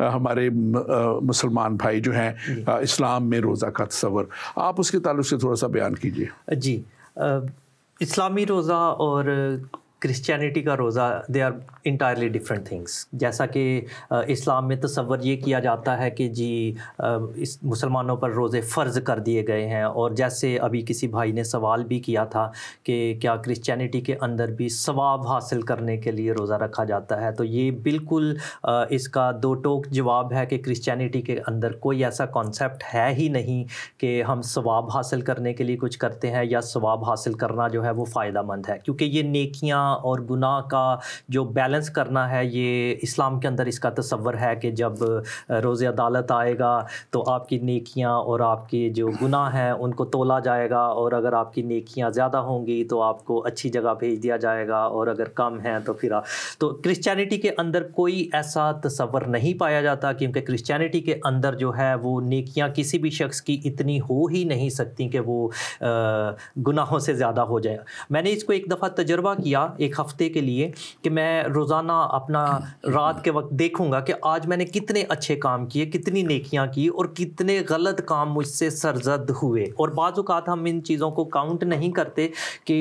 ہمارے مسلمان بھائی جو ہیں اسلام میں روزہ کا تصور، آپ اس کے تعلق سے تھوڑا سا بیان کیجیے۔ جی، اسلامی روزہ اور کرسچینٹی کا روزہ they are entirely different things. جیسا کہ اسلام میں تصور یہ کیا جاتا ہے کہ جی اس مسلمانوں پر روزے فرض کر دیے گئے ہیں، اور جیسے ابھی کسی بھائی نے سوال بھی کیا تھا کہ کیا کرسچینٹی کے اندر بھی ثواب حاصل کرنے کے لیے روزہ رکھا جاتا ہے، تو یہ بالکل اس کا دو ٹوک جواب ہے کہ کرسچینٹی کے اندر کوئی ایسا کانسیپٹ ہے ہی نہیں کہ ہم ثواب حاصل کرنے کے لیے کچھ کرتے ہیں یا ثواب حاصل کرنا جو ہے وہ فائدہ مند ہے، کیونکہ یہ نیکیاں اور گناہ کا جو بیلنس کرنا ہے یہ اسلام کے اندر اس کا تصور ہے کہ جب روز عدالت آئے گا تو آپ کی نیکیاں اور آپ کے جو گناہ ہیں ان کو تولا جائے گا، اور اگر آپ کی نیکیاں زیادہ ہوں گی تو آپ کو اچھی جگہ بھیج دیا جائے گا، اور اگر کم ہیں تو پھر تو کرسچینٹی کے اندر کوئی ایسا تصور نہیں پایا جاتا، کیونکہ کرسچینٹی کے اندر جو ہے وہ نیکیاں کسی بھی شخص کی اتنی ہو ہی نہیں سکتی کہ وہ گناہوں سے زیادہ ہو جائے۔ میں نے اس کو ایک دفعہ تجربہ کیا ایک ہفتے کے لیے کہ میں روزانہ اپنا رات کے وقت دیکھوں گا کہ آج میں نے کتنے اچھے کام کیے، کتنی نیکیاں کی، اور کتنے غلط کام مجھ سے سرزد ہوئے۔ اور بعض اوقات ہم ان چیزوں کو کاؤنٹ نہیں کرتے کہ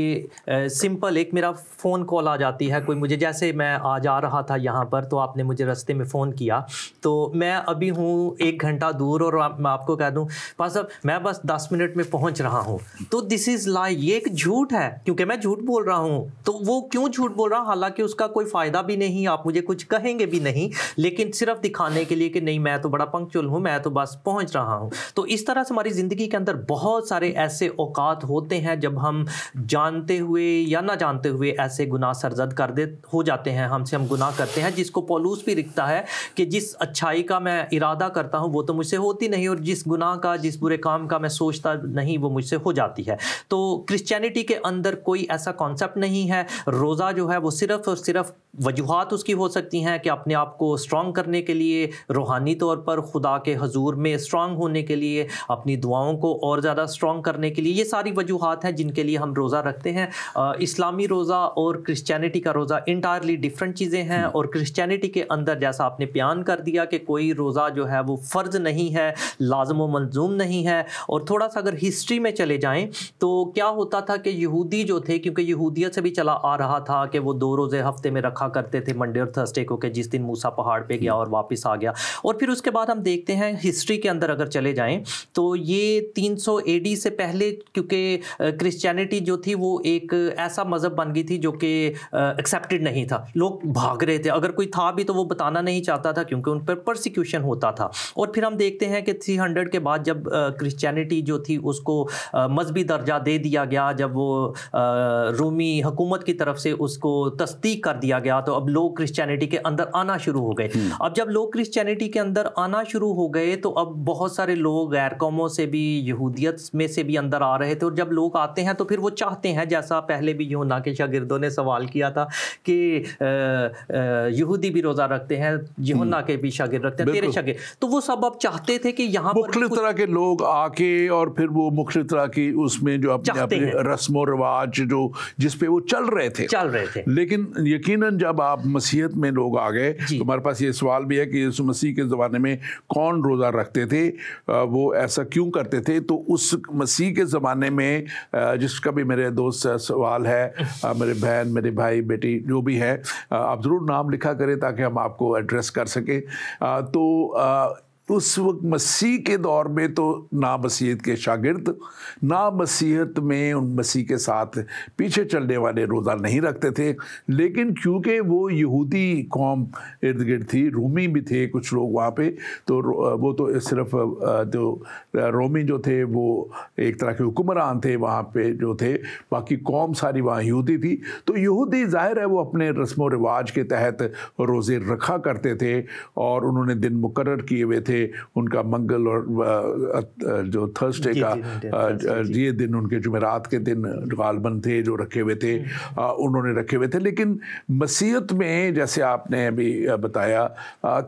سمپل ایک میرا فون کال آ جاتی ہے، کوئی مجھے، جیسے میں آج آ رہا تھا یہاں پر تو آپ نے مجھے رستے میں فون کیا، تو میں ابھی ہوں 1 گھنٹہ دور، اور میں آپ کو کہہ دوں پاس صاحب میں بس 10 منٹ میں پہنچ رہا ہوں، تو دس از لائی، یہ ایک جھوٹ ہے کیونکہ میں جھوٹ بول رہا ہوں۔ تو وہ کیوں جھوٹ بول رہا ہوں؟ حالانکہ اس کا کوئی فائدہ بھی نہیں، آپ مجھے کچھ کہیں گے بھی نہیں، لیکن صرف دکھانے کے لیے کہ نہیں میں تو بڑا پنکچوئل ہوں، میں تو بس پہنچ رہا ہوں۔ تو اس طرح سے ہماری زندگی کے اندر بہت سارے ایسے اوقات ہوتے ہیں جب ہم جانتے ہوئے یا نہ جانتے ہوئے ایسے گناہ سرزد ہو جاتے ہیں، ہم گناہ کرتے ہیں، جس کو پولوس بھی لکھتا ہے کہ جس اچھائی کا میں ارادہ کرتا ہوں وہ تو مجھ سے ہوتی نہیں، اور جس گناہ کا، جس برے کام کا میں سوچتا نہیں وہ مجھ سے ہو جاتی ہے۔ تو کرسچینٹی کے اندر کوئی ایسا کانسیپٹ نہیں ہے۔ روزہ جو ہے وہ صرف اور صرف وجوہات اس کی ہو سکتی ہیں کہ اپنے آپ کو اسٹرانگ کرنے کے لیے، روحانی طور پر خدا کے حضور میں اسٹرانگ ہونے کے لیے، اپنی دعاؤں کو اور زیادہ اسٹرانگ کرنے کے لیے، یہ ساری وجوہات ہیں جن کے لیے ہم روزہ رکھتے ہیں۔ اسلامی روزہ اور کرسچینٹی کا روزہ انٹائرلی ڈفرینٹ چیزیں ہیں، اور کرسچینٹی کے اندر جیسا آپ نے بیان کر دیا کہ کوئی روزہ جو ہے وہ فرض نہیں ہے، لازم و ملزوم نہیں ہے۔ اور تھوڑا سا اگر ہسٹری میں چلے جائیں تو کیا ہوتا تھا کہ یہودی جو تھے، کیونکہ یہودیت سے بھی چلا آ رہا تھا کہ وہ 2 روزے ہفتے میں رکھا کرتے تھے، منڈے اور تھرسڈے کو، کہ جس دن موسیٰ پہاڑ پہ گیا اور واپس آ گیا۔ اور پھر اس کے بعد ہم دیکھتے ہیں ہسٹری کے اندر اگر چلے جائیں تو یہ 300 AD سے پہلے، کیونکہ کرسچینٹی جو تھی وہ ایک ایسا مذہب بن گئی تھی جو کہ ایکسیپٹڈ نہیں تھا، لوگ بھاگ رہے تھے، اگر کوئی تھا بھی تو وہ بتانا نہیں چاہتا تھا کیونکہ ان پر پرسیکیوشن ہوتا تھا۔ اور پھر ہم دیکھتے ہیں کہ 300 کے بعد جب کرسچینٹی جو تھی اس کو مذہبی درجہ دے دیا گیا، جب وہ رومی حکومت کی طرف سے اس کو تصدیق کر دیا گیا، تو اب لوگ کرسچینٹی کے اندر آنا شروع ہو گئے۔ اب جب لوگ کرسچینٹی کے اندر آنا شروع ہو گئے تو اب بہت سارے لوگ غیر قوموں سے بھی، یہودیت میں سے بھی اندر آ رہے تھے، اور جب لوگ آتے ہیں تو پھر وہ چاہتے ہیں، جیسا پہلے بھی یوحنا کے شاگردوں نے سوال کیا تھا کہ یہودی بھی روزہ رکھتے ہیں، یوحنا کے بھی شاگرد رکھتے ہیں، تیرے شاگرد، تو وہ سب اب چاہتے تھے کہ یہاں پر مختلف طرح کے لوگ آ کے، اور پھر وہ مختلف طرح کی اس میں جو اپنے رسم و رواج جو جس پہ وہ چل رہے تھے۔ لیکن یقیناً جب آپ مسیحیت میں لوگ آ گئے تو ہمارے پاس یہ سوال بھی ہے کہ یسوع مسیح کے زمانے میں کون روزہ رکھتے تھے، وہ ایسا کیوں کرتے تھے؟ تو اس مسیح کے زمانے میں جس کا بھی میرے دوست سے سوال ہے، میرے بہن، میرے بھائی، بیٹی جو بھی ہے، آپ ضرور نام لکھا کریں تاکہ ہم آپ کو ایڈریس کر سکیں۔ تو اس وقت مسیح کے دور میں تو نہ مسیحیت کے شاگرد، نہ مسیحیت میں ان مسیح کے ساتھ پیچھے چلنے والے روزہ نہیں رکھتے تھے، لیکن کیونکہ وہ یہودی قوم ارد گرد تھی، رومی بھی تھے کچھ لوگ وہاں پہ، تو وہ تو صرف جو رومی جو تھے وہ ایک طرح کے حکمران تھے وہاں پہ جو تھے، باقی قوم ساری وہاں یہودی تھی، تو یہودی ظاہر ہے وہ اپنے رسم و رواج کے تحت روزے رکھا کرتے تھے، اور انہوں نے دن مقرر کیے ہوئے تھے تھے ان کا منگل اور جو تھرسڈے کا یہ دن ان کے جمعرات کے دن غالباً تھے جو رکھے ہوئے تھے، انہوں نے رکھے ہوئے تھے. لیکن مسیحیت میں جیسے آپ نے ابھی بتایا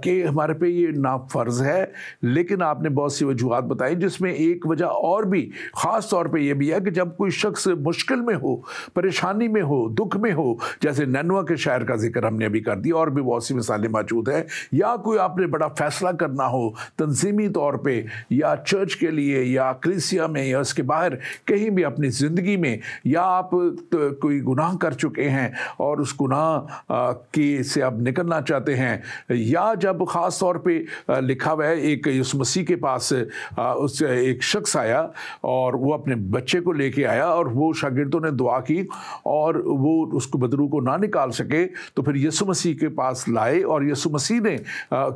کہ ہمارے پہ یہ نافرض ہے، لیکن آپ نے بہت سی وجوہات بتائی جس میں ایک وجہ اور بھی خاص طور پہ یہ بھی ہے کہ جب کوئی شخص مشکل میں ہو، پریشانی میں ہو، دکھ میں ہو، جیسے نینوا کے شہر کا ذکر ہم نے ابھی کر دیا، اور بھی بہت سی مثالیں موجود ہیں، یا کوئی آپ نے بڑا فیصلہ کرنا ہو تنظیمی طور پہ یا چرچ کے لیے یا کلیسیا میں یا اس کے باہر کہیں بھی اپنی زندگی میں، یا آپ کوئی گناہ کر چکے ہیں اور اس گناہ کی سے آپ نکلنا چاہتے ہیں، یا جب خاص طور پہ لکھا ہوا ہے ایک یسوع مسیح کے پاس اس ایک شخص آیا اور وہ اپنے بچے کو لے کے آیا اور وہ شاگردوں نے دعا کی اور وہ اس کو بدرو کو نہ نکال سکے، تو پھر یسوع مسیح کے پاس لائے اور یسوع مسیح نے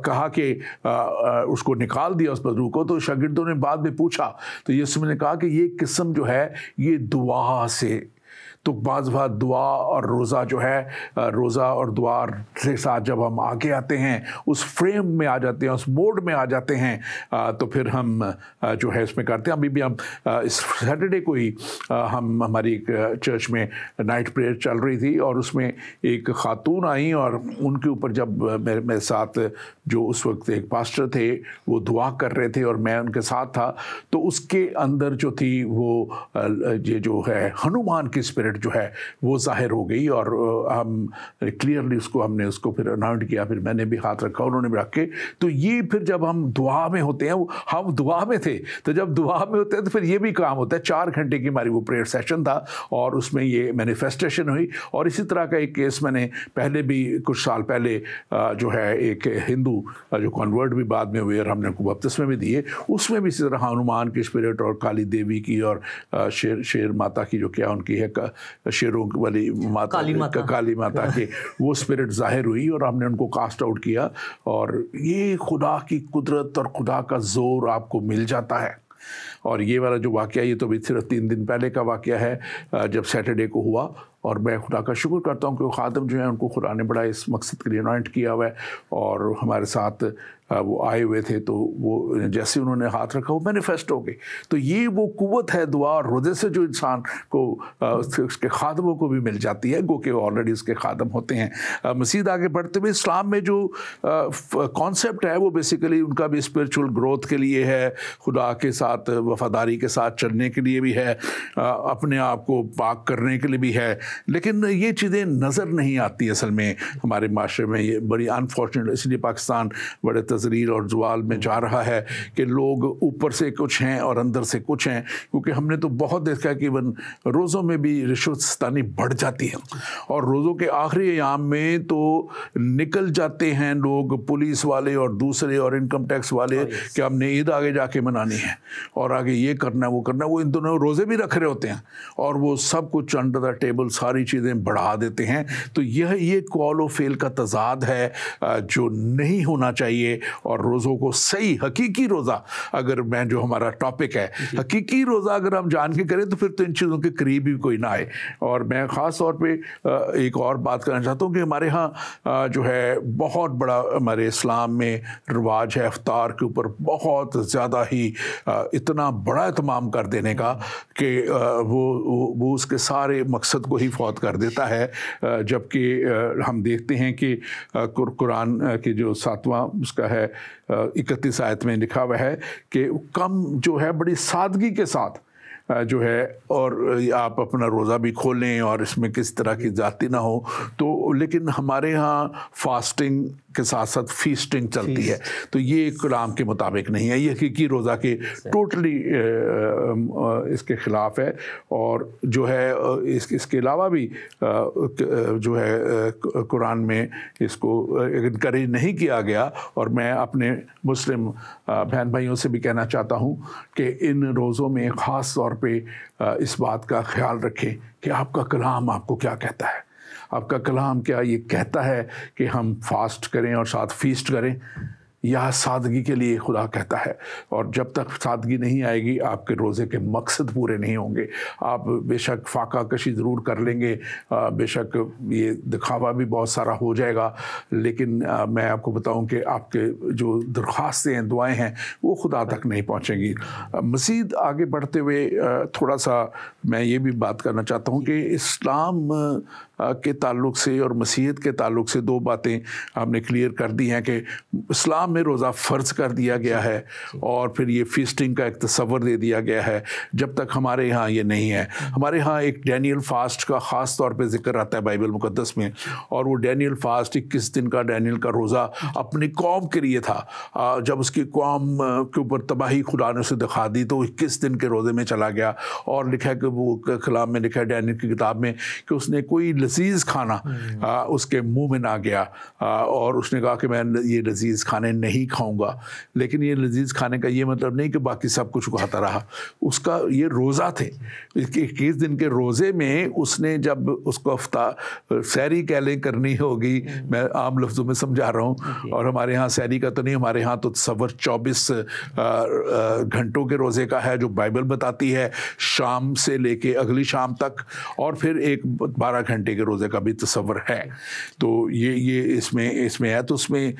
کہا کہ اس کو نکال دیا اس بدرو کو. تو شاگردوں نے بعد میں پوچھا تو یسوع نے کہا کہ یہ قسم جو ہے یہ دعا سے. تو بعض بات دعا اور روزہ جو ہے، روزہ اور دعا کے ساتھ جب ہم آگے آتے ہیں، اس فریم میں آ جاتے ہیں، اس موڈ میں آ جاتے ہیں، تو پھر ہم جو ہے اس میں کرتے ہیں. ابھی بھی ہم اس سیٹرڈے کو ہی ہم ہماری ایک چرچ میں نائٹ پریئر چل رہی تھی اور اس میں ایک خاتون آئیں اور ان کے اوپر جب میرے ساتھ جو اس وقت ایک پاسٹر تھے وہ دعا کر رہے تھے اور میں ان کے ساتھ تھا، تو اس کے اندر جو تھی وہ یہ جو ہے ہنومان کی اسپرٹ جو ہے وہ ظاہر ہو گئی، اور ہم کلیئرلی ہم نے اس کو پھر اناؤنس کیا، پھر میں نے بھی ہاتھ رکھا، انہوں نے بھی رکھ کے. تو یہ پھر جب ہم دعا میں ہوتے ہیں، ہم دعا میں تھے، تو جب دعا میں ہوتے ہیں تو پھر یہ بھی کام ہوتا ہے. 4 گھنٹے کی ہماری وہ پریئر سیشن تھا اور اس میں یہ مینیفیسٹیشن ہوئی. اور اسی طرح کا ایک کیس میں نے پہلے بھی کچھ سال پہلے جو ہے ایک ہندو جو کنورٹ بھی بعد میں ہوئے اور ہم نے ان کو بپتسمے بھی دیے، اس میں بھی اسی طرح ہنومان کی اسپرٹ اور کالی دیوی کی اور شیر ماتا کی جو کیا ان کی ہے شیروں والی ماتا کالی ماتا کے وہ اسپرٹ ظاہر ہوئی اور ہم نے ان کو کاسٹ آؤٹ کیا. اور یہ خدا کی قدرت اور خدا کا زور آپ کو مل جاتا ہے. اور یہ والا جو واقعہ یہ تو بھی صرف 3 دن پہلے کا واقعہ ہے جب سیٹرڈے کو ہوا. اور میں خدا کا شکر کرتا ہوں کہ وہ خادم جو ہیں ان کو خدا نے بڑا اس مقصد کے لیے انوائنٹ کیا ہوا ہے اور ہمارے ساتھ وہ آئے ہوئے تھے. تو وہ جیسے انہوں نے ہاتھ رکھا وہ مینیفیسٹ ہو گئی. تو یہ وہ قوت ہے دعا اور روزے سے جو انسان کو اس کے خادموں کو بھی مل جاتی ہے، گو کہ وہ آلریڈی اس کے خادم ہوتے ہیں. مزید آگے بڑھتے ہوئے اسلام میں جو کانسیپٹ ہے وہ بیسیکلی ان کا بھی اسپرچول گروتھ کے لیے ہے، خدا کے ساتھ وفاداری کے ساتھ چلنے کے لیے بھی ہے، اپنے آپ کو پاک کرنے کے لیے بھی ہے. لیکن یہ چیزیں نظر نہیں آتی اصل میں ہمارے معاشرے میں. یہ بڑی انفارچونیٹ، اس لیے پاکستان بڑے تزریل اور زوال میں جا رہا ہے کہ لوگ اوپر سے کچھ ہیں اور اندر سے کچھ ہیں. کیونکہ ہم نے تو بہت دیکھا کہ ایون روزوں میں بھی رشوت ستانی بڑھ جاتی ہے اور روزوں کے آخری ایام میں تو نکل جاتے ہیں لوگ، پولیس والے اور دوسرے اور انکم ٹیکس والے، کہ ہم نے عید آگے جا کے منانی ہے اور آگے یہ کرنا ہے وہ کرنا ہے. وہ ان دونوں روزے بھی رکھ رہے ہوتے ہیں اور وہ سب کچھ انڈر دا ٹیبل ساری چیزیں بڑھا دیتے ہیں. تو یہ قول و فعل کا تضاد ہے جو نہیں ہونا چاہیے. اور روزوں کو صحیح حقیقی روزہ، اگر میں جو ہمارا ٹاپک ہے حقیقی روزہ اگر ہم جان کے کریں تو پھر تو ان چیزوں کے قریب بھی کوئی نہ آئے. اور میں خاص طور پہ ایک اور بات کرنا چاہتا ہوں کہ ہمارے ہاں جو ہے بہت بڑا ہمارے اسلام میں رواج ہے افطار کے اوپر بہت زیادہ ہی اتنا بڑا اہتمام کر دینے کا کہ وہ اس کے سارے مقصد کو ہی فوت کر دیتا ہے. جبکہ ہم دیکھتے ہیں کہ قرآن کے جو 7واں اس کا ہے 31 آیت میں لکھا ہوا ہے کہ کم جو ہے بڑی سادگی کے ساتھ جو ہے اور آپ اپنا روزہ بھی کھولیں اور اس میں کس طرح کی ذاتی نہ ہو. تو لیکن ہمارے ہاں فاسٹنگ کے ساتھ ساتھ فیسٹنگ چلتی ہے. تو یہ کلام کے مطابق نہیں ہے، یہ حقیقی روزہ کے ٹوٹلی اس کے خلاف ہے. اور جو ہے اس کے علاوہ بھی جو ہے قرآن میں اس کو انکریج نہیں کیا گیا. اور میں اپنے مسلم بہن بھائیوں سے بھی کہنا چاہتا ہوں کہ ان روزوں میں خاص طور پہ اس بات کا خیال رکھیں کہ آپ کا کلام آپ کو کیا کہتا ہے. آپ کا کلام کیا یہ کہتا ہے کہ ہم فاسٹ کریں اور ساتھ فیسٹ کریں؟ یا سادگی کے لیے خدا کہتا ہے، اور جب تک سادگی نہیں آئے گی آپ کے روزے کے مقصد پورے نہیں ہوں گے۔ آپ بے شک فاقہ کشی ضرور کر لیں گے، بے شک یہ دکھاوا بھی بہت سارا ہو جائے گا، لیکن میں آپ کو بتاؤں کہ آپ کے جو درخواستیں ہیں، دعائیں ہیں، وہ خدا تک نہیں پہنچیں گی۔ مزید آگے بڑھتے ہوئے تھوڑا سا میں یہ بھی بات کرنا چاہتا ہوں کہ اسلام کے تعلق سے اور مسیحیت کے تعلق سے دو باتیں ہم نے کلیئر کر دی ہیں کہ اسلام میں روزہ فرض کر دیا گیا ہے، اور پھر یہ فیسٹنگ کا ایک تصور دے دیا گیا ہے، جب تک ہمارے ہاں یہ نہیں ہے۔ ہمارے ہاں ایک ڈینیل فاسٹ کا خاص طور پہ ذکر آتا ہے بائبل مقدس میں، اور وہ ڈینیل فاسٹ 21 دن کا ڈینیل کا روزہ اپنی قوم کے لیے تھا۔ جب اس کی قوم کے اوپر تباہی خدا نے اسے دکھا دی تو 21 دن کے روزے میں چلا گیا، اور لکھا ہے کہ وہ کلام میں لکھا ہے ڈینیل کی کتاب میں کہ اس نے کوئی لذیذ کھانا اس کے منہ میں نہ گیا، اور اس نے کہا کہ میں یہ لذیذ کھانے نہیں کھاؤں گا۔ لیکن یہ لذیذ کھانے کا یہ مطلب نہیں کہ باقی سب کچھ کھاتا رہا، اس کا یہ روزہ تھے، 21 دن کے روزے میں اس نے جب اس کو سحری کہہ لیں کرنی ہوگی، میں عام لفظوں میں سمجھا رہا ہوں، اور ہمارے ہاں سحری کا تو نہیں، ہمارے ہاں تو تصور 24 گھنٹوں کے روزے کا ہے جو بائبل بتاتی ہے، شام سے لے کے اگلی شام تک، اور پھر ایک 12 گھنٹے کے روزے کا بھی تصور ہے۔ تو یہ اس میں ہے، تو اس میں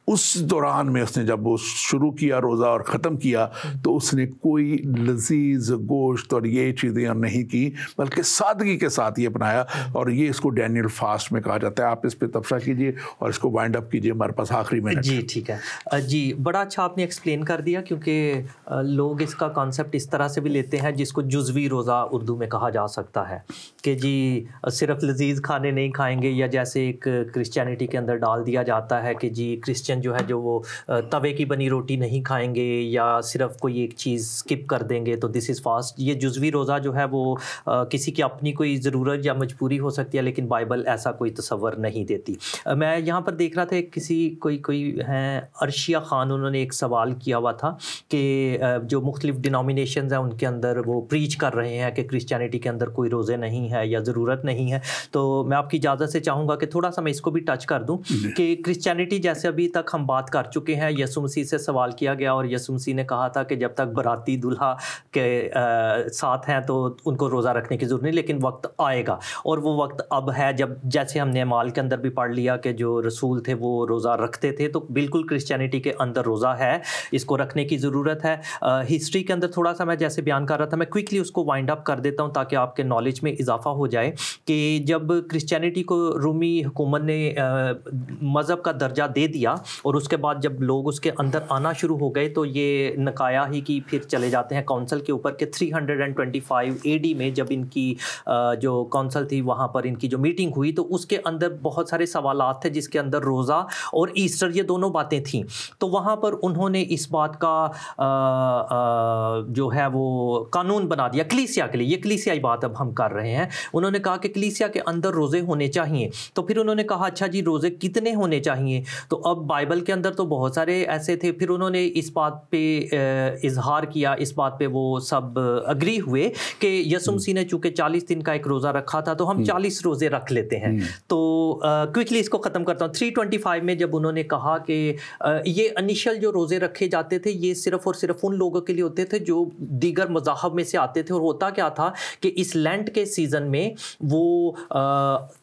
اس دوران میں اس نے جب وہ شروع کیا روزہ اور ختم کیا تو اس نے کوئی لذیذ گوشت اور یہ چیزیں نہیں کی، بلکہ سادگی کے ساتھ یہ اپنایا، اور یہ اس کو ڈینیل فاسٹ میں کہا جاتا ہے۔ آپ اس پہ تبصرہ کیجئے اور اس کو وائنڈ اپ کیجئے، ہمارے پاس آخری منٹ۔ جی ٹھیک ہے جی، بڑا اچھا آپ نے ایکسپلین کر دیا، کیونکہ لوگ اس کا کانسیپٹ اس طرح سے بھی لیتے ہیں جس کو جزوی روزہ اردو میں کہا جا سکتا ہے، کہ جی صرف لذیذ کھانے نہیں کھائیں گے، یا جیسے ایک کرسچینٹی کے اندر ڈال دیا جاتا ہے کہ جی کرسچن جو ہے جو وہ توے کی بنی روٹی نہیں کھائیں گے، یا صرف کوئی ایک چیز سکپ کر دیں گے، تو دس از فاسٹ۔ یہ جزوی روزہ جو ہے وہ کسی کی اپنی کوئی ضرورت یا مجبوری ہو سکتی ہے، لیکن بائبل ایسا کوئی تصور نہیں دیتی۔ میں یہاں پر دیکھ رہا تھا کوئی ہیں عرشیہ خان، انہوں نے ایک سوال کیا ہوا تھا کہ جو مختلف ڈینومینیشنز ہیں ان کے اندر وہ پریچ کر رہے ہیں کہ کرسچینٹی کے اندر کوئی روزے نہیں ہے یا ضرورت نہیں ہے، تو میں آپ کی اجازت سے چاہوں گا کہ تھوڑا سا میں اس کو بھی ٹچ کر دوں کہ کرسچینٹی جیسے ابھی تک ہم بات کر چکے ہیں، یسوع مسیح سے سوال کیا گیا اور یسوع مسیح نے کہا تھا کہ جب تک براتی دولہا کے ساتھ ہیں تو ان کو روزہ رکھنے کی ضرورت نہیں، لیکن وقت آئے گا، اور وہ وقت اب ہے جب جیسے ہم نے اعمال کے اندر بھی پڑھ لیا کہ جو رسول تھے وہ روزہ رکھتے تھے، تو بالکل کرسچینٹی کے اندر روزہ ہے، اس کو رکھنے کی ضرورت ہے۔ ہسٹری کے اندر تھوڑا سا میں جیسے بیان کر رہا تھا، میں کوئکلی اس کو وائنڈ اپ کر دیتا ہوں تاکہ آپ کے نالج میں اضافہ ہو جائے، کہ جب کرسچینٹی کو رومی حکومت نے مذہب کا درجہ دے دیا اور اس کے بعد جب لوگ اس کے اندر آنا شروع ہو گئے، تو یہ نکایا ہی کی پھر چلے جاتے ہیں کونسل کے اوپر کہ 325 AD میں جب ان کی جو کونسل تھی وہاں پر ان کی جو میٹنگ ہوئی، تو اس کے اندر بہت سارے سوالات تھے جس کے اندر روزہ اور ایسٹر یہ دونوں باتیں تھیں، تو وہاں پر انہوں نے اس بات کا جو ہے وہ قانون بنا دیا کلیسیا کے لیے۔ یہ کلیسیائی بات اب ہم کر رہے ہیں، انہوں نے کہا کہ کلیسیا کے اندر روزے ہونے چاہیے، تو پھر انہوں نے کہا اچھا جی روزے کتنے ہونے چاہیے، تو اب بائبل کے اندر تو بہت سارے ایسے تھے، پھر انہوں نے اس بات پہ اظہار کیا، اس بات پہ وہ سب اگری ہوئے کہ یسوع مسیح نے چونکہ 40 دن کا ایک روزہ رکھا تھا تو ہم 40 روزے رکھ لیتے ہیں۔ تو کوئکلی اس کو ختم کرتا ہوں۔ 325 میں جب انہوں نے کہا کہ یہ انیشل جو روزے رکھے جاتے تھے یہ صرف اور صرف ان لوگوں کے لیے ہوتے تھے جو دیگر مذاہب میں سے آتے تھے، اور ہوتا کیا تھا کہ اس لینٹ کے سیزن میں وہ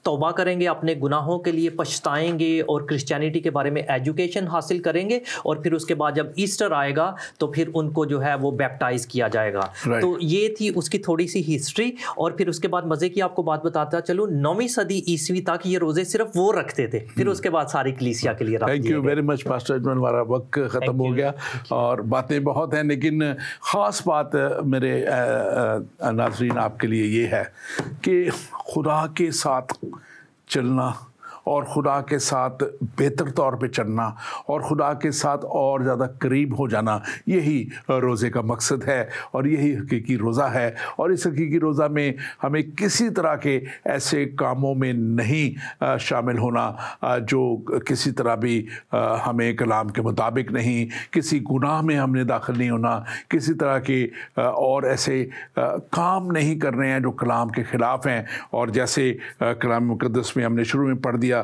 توبہ کریں گے، اپنے گناہوں کے لیے پچھتائیں گے اور کرسچینٹی کے بارے میں ایجوکیشن حاصل کریں گے، اور پھر اس کے بعد جب ایسٹر آئے گا تو پھر ان کو جو ہے وہ بیپٹائز کیا جائے گا۔ تو یہ تھی اس کی تھوڑی سی ہسٹری، اور پھر اس کے بعد مزے کی آپ کو بات بتاتا چلو 9ویں صدی عیسوی تک یہ روزے صرف وہ رکھتے تھے، پھر اس کے بعد ساری کلیسیا کے لیے رکھ دیے۔ Thank you very much pastor Ajmal, ہمارا وقت ختم ہو گیا اور باتیں بہت ہیں، لیکن خاص بات میرے ناظرین آپ کے لیے یہ ہے کہ خدا کے ساتھ چلنا اور خدا کے ساتھ بہتر طور پہ چلنا اور خدا کے ساتھ اور زیادہ قریب ہو جانا، یہی روزے کا مقصد ہے اور یہی حقیقی روزہ ہے۔ اور اس حقیقی روزہ میں ہمیں کسی طرح کے ایسے کاموں میں نہیں شامل ہونا جو کسی طرح بھی ہمیں کلام کے مطابق نہیں، کسی گناہ میں ہم نے داخل نہیں ہونا، کسی طرح کے اور ایسے کام نہیں کرنے ہیں جو کلام کے خلاف ہیں، اور جیسے کلام مقدس میں ہم نے شروع میں پڑھ دیا دیا